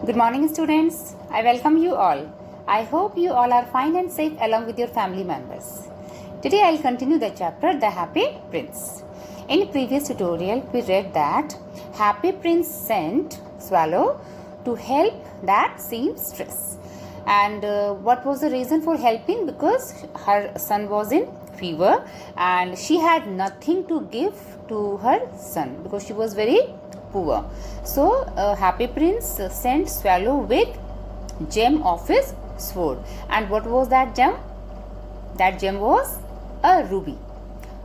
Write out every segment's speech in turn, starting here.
Good morning, students. I welcome you all. I hope you all are fine and safe along with your family members. Today I'll continue the chapter The Happy Prince. In previous tutorial, we read that Happy Prince sent Swallow to help that seamstress. And what was the reason for helping? Because her son was in fever and she had nothing to give to her son because she was very poor. So Happy Prince sent Swallow with gem of his sword. And what was that gem? That gem was a ruby.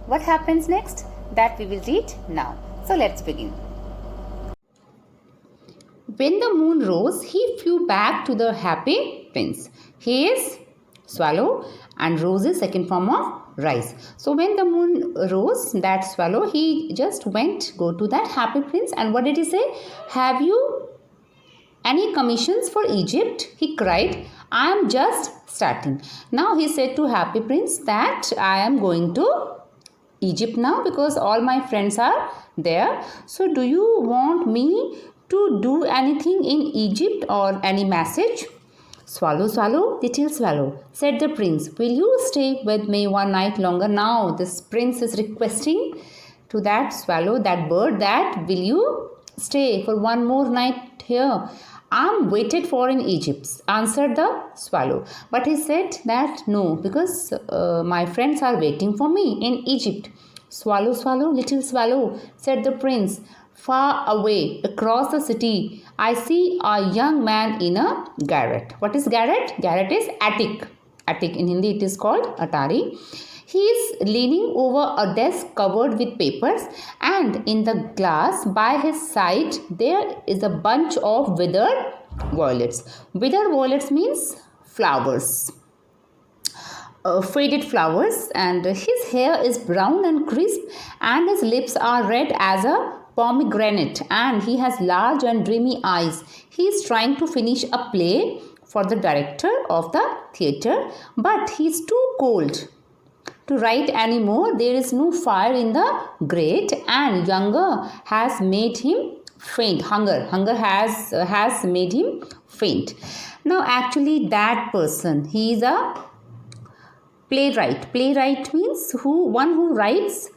What happens next? That we will read now. So let's begin. When the moon rose, he flew back to the Happy Prince. He is swallow and rose is second form of rise. So when the moon rose, that swallow, he just go to that Happy Prince. And what did he say? Have you any commissions for Egypt? He cried. I am just starting. Now he said to Happy Prince that I am going to Egypt now because all my friends are there. So do you want me to do anything in Egypt or any message? Swallow, swallow, little swallow, said the prince, will you stay with me one night longer? Now this prince is requesting to that swallow, that bird, that will you stay for one more night here? I'm waited for in Egypt, answered the swallow. But he said that no, because my friends are waiting for me in Egypt. Swallow, swallow, little swallow, said the prince. Far away across the city, I see a young man in a garret. What is garret? Garret is attic. Attic in Hindi it is called atari. He is leaning over a desk covered with papers, and in the glass by his side there is a bunch of withered violets. Withered violets means flowers. Faded flowers, and his hair is brown and crisp, and his lips are red as a pomegranate, and he has large and dreamy eyes. He is trying to finish a play for the director of the theatre, but he is too cold to write anymore. There is no fire in the grate, and hunger has made him faint. Hunger has made him faint. Now actually that person, he is a playwright. Playwright means one who writes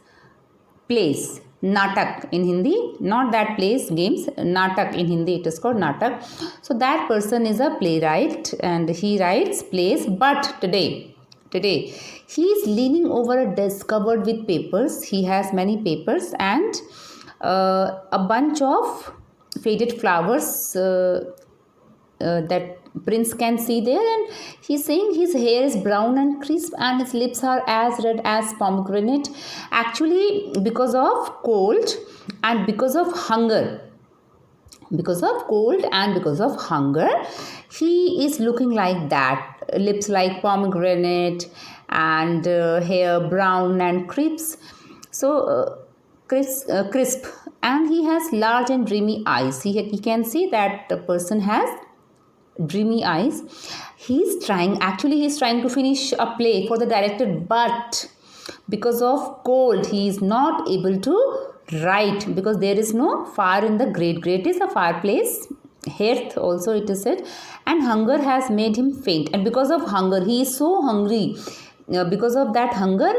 plays. Natak in Hindi, not that plays games. Natak in Hindi it is called natak. So that person is a playwright and he writes plays. But today he is leaning over a desk covered with papers. He has many papers and a bunch of faded flowers that prince can see there, and he's saying his hair is brown and crisp and his lips are as red as pomegranate. Actually because of cold and because of hunger, because of cold and because of hunger, he is looking like that. Lips like pomegranate and hair brown and crisp. So crisp, and he has large and dreamy eyes. He can see that the person has dreamy eyes. He's trying to finish a play for the director, but because of cold he is not able to write because there is no fire in the grate. Grate is a fireplace. Hearth also it is said. And hunger has made him faint, and because of hunger he is so hungry. Because of that hunger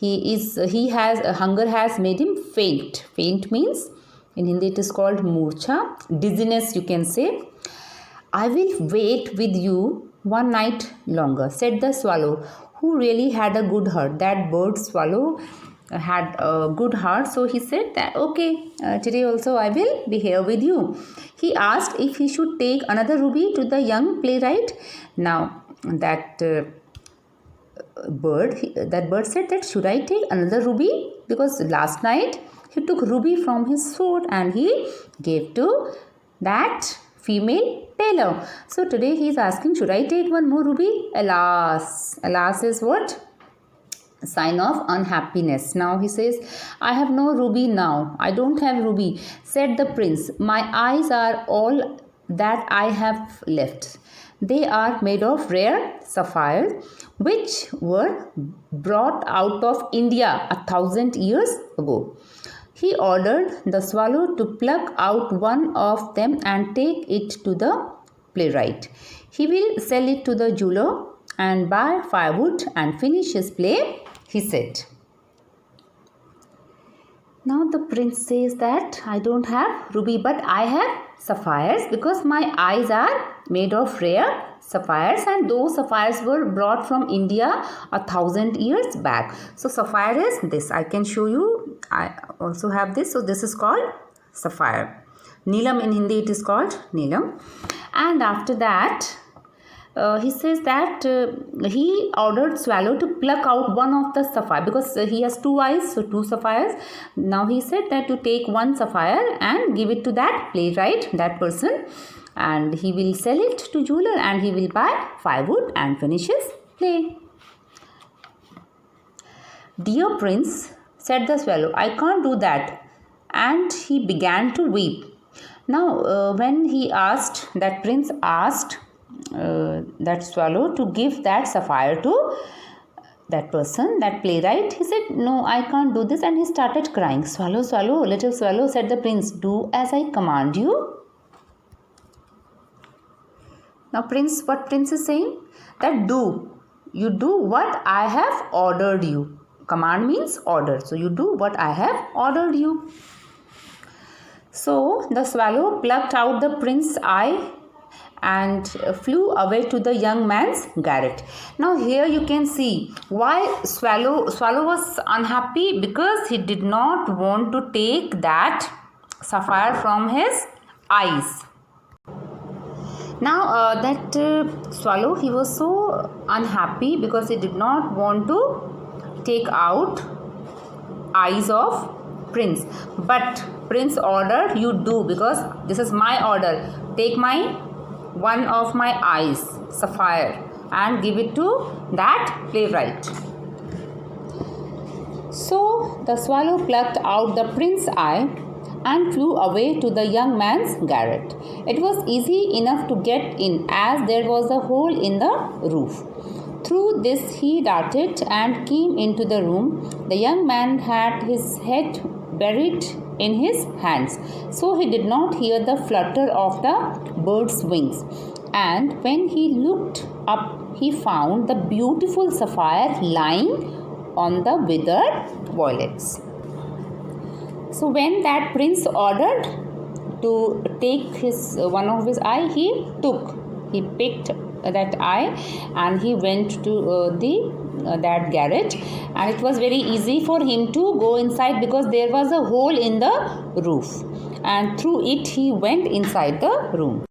hunger has made him faint. Faint means in Hindi it is called murcha, dizziness you can say. I will wait with you one night longer, said the swallow, who really had a good heart. That bird swallow had a good heart, so he said that okay, today also I will be here with you. He asked if he should take another ruby to the young playwright. Now that bird said that should I take another ruby, because last night he took ruby from his sword and he gave to that female tailor. So today he is asking, should I take one more ruby? Alas. Alas is what? A sign of unhappiness. Now he says, I have no ruby now. I don't have ruby, said the prince. My eyes are all that I have left. They are made of rare sapphires, which were brought out of India 1,000 years ago. He ordered the swallow to pluck out one of them and take it to the playwright. He will sell it to the jeweler and buy firewood and finish his play, he said. Now the prince says that I don't have ruby, but I have sapphires because my eyes are made of rare sapphires, and those sapphires were brought from India 1,000 years back. So sapphire is this. I can show you. I also have this. So this is called sapphire. Neelam in Hindi it is called Neelam. And after that, he says that he ordered Swallow to pluck out one of the sapphire because he has two eyes, so two sapphires. Now he said that to take one sapphire and give it to that playwright, that person, and he will sell it to jeweler and he will buy firewood and finish his play. Dear prince, said the Swallow, I can't do that. And he began to weep. Now when he asked, that prince asked that Swallow to give that sapphire to that person, that playwright, he said, no, I can't do this, and he started crying. Swallow, swallow, little swallow, said the prince, do as I command you. Now what prince is saying? That you do what I have ordered you. Command means order, so you do what I have ordered you. So the swallow plucked out the prince's eye and flew away to the young man's garret. Now here you can see why Swallow was unhappy, because he did not want to take that sapphire from his eyes. Now that Swallow, he was so unhappy because he did not want to take out eyes of prince, but prince ordered, you do, because this is my order. Take one of my eyes, sapphire, and give it to that playwright. So the swallow plucked out the prince's eye and flew away to the young man's garret. It was easy enough to get in, as there was a hole in the roof. Through this he darted and came into the room. The young man had his head buried in his hands, so he did not hear the flutter of the bird's wings. And when he looked up, he found the beautiful sapphire lying on the withered violets. So when that prince ordered to take one of his eye, he picked that eye and he went to that garret, and it was very easy for him to go inside because there was a hole in the roof, and through it he went inside the room.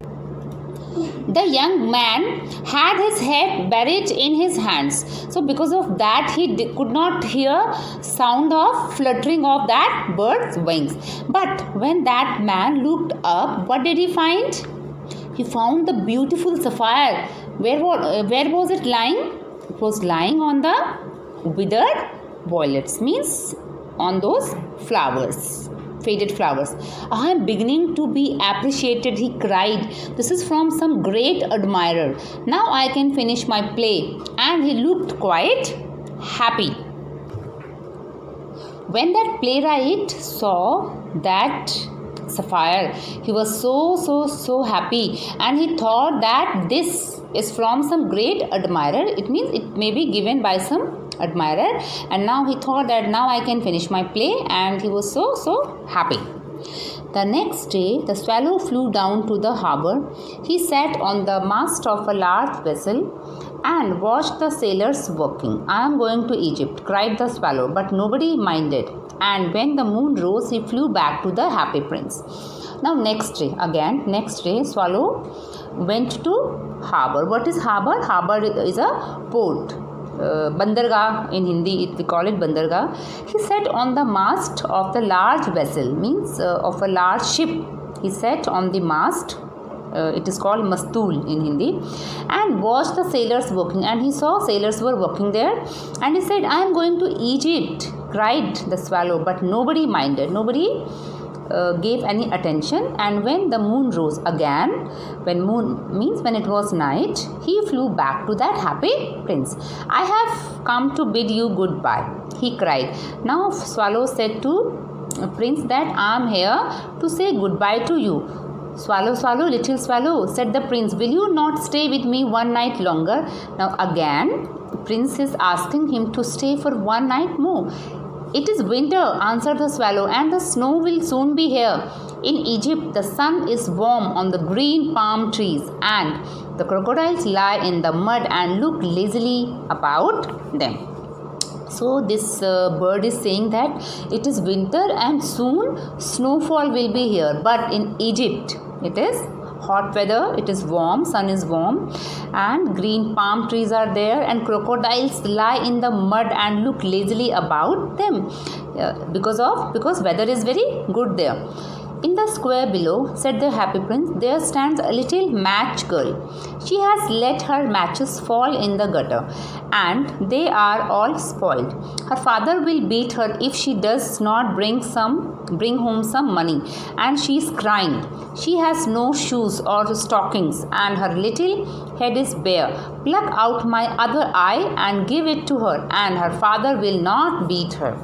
The young man had his head buried in his hands, so because of that he could not hear sound of fluttering of that bird's wings. But when that man looked up, what did he find? He found the beautiful sapphire. Where was it lying? It was lying on the withered violets, means on those flowers, faded flowers. I am beginning to be appreciated, he cried. This is from some great admirer. Now I can finish my play. And he looked quite happy. When that playwright saw that sapphire, he was so happy, and he thought that this is from some great admirer. It means it may be given by some admirer, and now he thought that now I can finish my play, and he was so happy. The next day the swallow flew down to the harbour. He sat on the mast of a large vessel and watched the sailors working. I am going to Egypt, cried the swallow, but nobody minded. And when the moon rose, he flew back to the happy prince. Now next day swallow went to harbour. What is harbour? Harbour is a port. Bandargah in Hindi, we call it Bandargah. He sat on the mast of the large vessel, means of a large ship. He sat on the mast, it is called Mastool in Hindi, and watched the sailors working. And he saw sailors were working there, and he said, I am going to Egypt, cried the swallow, but nobody minded. Nobody gave any attention. And when the moon rose again, when it was night, he flew back to that happy prince. I have come to bid you goodbye, he cried. Now swallow said to prince that I am here to say goodbye to you. Swallow, swallow, little swallow, said the prince, will you not stay with me one night longer? Now again, prince is asking him to stay for one night more. It is winter, answered the swallow, and the snow will soon be here. In Egypt, the sun is warm on the green palm trees, and the crocodiles lie in the mud and look lazily about them. So this bird is saying that it is winter and soon snowfall will be here. But in Egypt, it is hot weather, it is warm, sun is warm, and green palm trees are there, and crocodiles lie in the mud and look lazily about them because weather is very good there. In the square below, said the happy prince, there stands a little match girl. She has let her matches fall in the gutter, and they are all spoiled. Her father will beat her if she does not bring home some money, and she is crying. She has no shoes or stockings, and her little head is bare. Pluck out my other eye and give it to her, and her father will not beat her.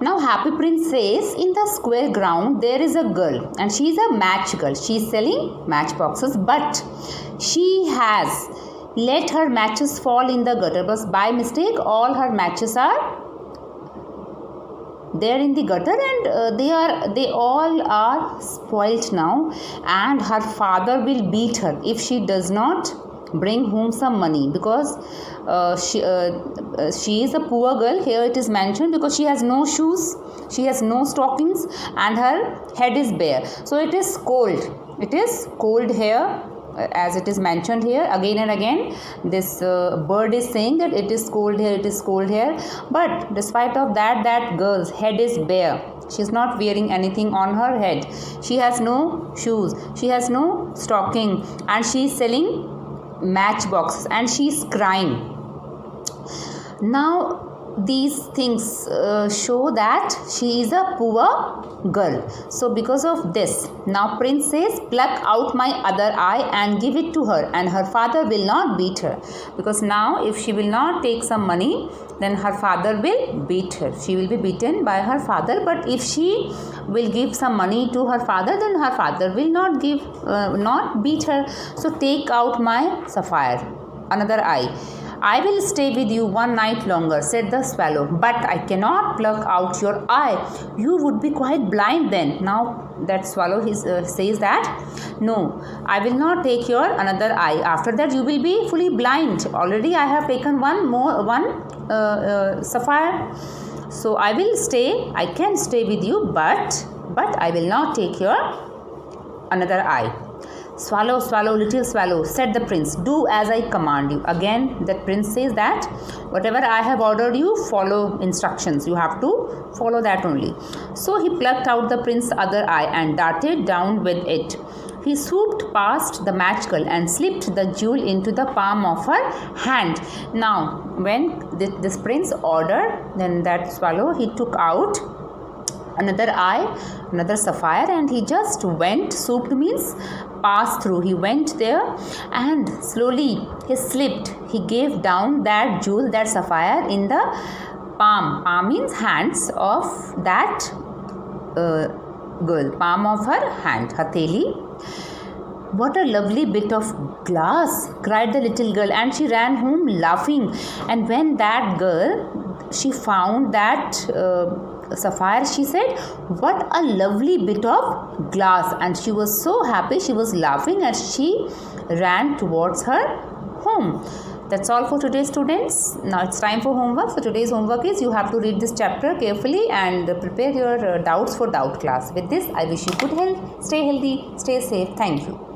Now Happy Prince says, in the square ground there is a girl, and she is a match girl. She is selling matchboxes, but she has let her matches fall in the gutter. But by mistake, all her matches are there in the gutter, and they all are spoilt now, and her father will beat her if she does not bring home some money, because she is a poor girl. Here it is mentioned because she has no shoes, she has no stockings, and her head is bare. So it is cold here, as it is mentioned here again and again. This bird is saying that it is cold here, but despite of that girl's head is bare. She is not wearing anything on her head. She has no shoes, she has no stocking, and she is selling matchboxes, and she is crying. Now these things show that she is a poor girl. So because of this, now prince says, pluck out my other eye and give it to her, and her father will not beat her. Because now if she will not take some money, then her father will beat her. She will be beaten by her father. But if she will give some money to her father, then her father will not beat her. So take out my sapphire, another eye. I will stay with you one night longer, said the swallow, but I cannot pluck out your eye. You would be quite blind then. Now that swallow says that, no, I will not take your another eye. After that you will be fully blind. Already I have taken one sapphire. So I can stay with you, but I will not take your another eye. Swallow, swallow, little swallow, said the prince, do as I command you. Again that prince says that whatever I have ordered you, follow instructions. You have to follow that only. So he plucked out the prince's other eye and darted down with it. He swooped past the match girl and slipped the jewel into the palm of her hand. Now when this prince ordered, then that swallow, he took out another eye, another sapphire, and he just went. Swooped means passed through. He went there, and slowly he slipped. He gave down that jewel, that sapphire, in the palm. Palm means hands of that girl. Palm of her hand, hatheli. What a lovely bit of glass, cried the little girl, and she ran home laughing. And when that girl, she found that sapphire, she said, what a lovely bit of glass, and she was so happy, she was laughing, and she ran towards her home. That's all for today, students. Now it's time for homework. So today's homework is you have to read this chapter carefully and prepare your doubts for doubt class. With this, I wish you good health, stay healthy, stay safe. Thank you.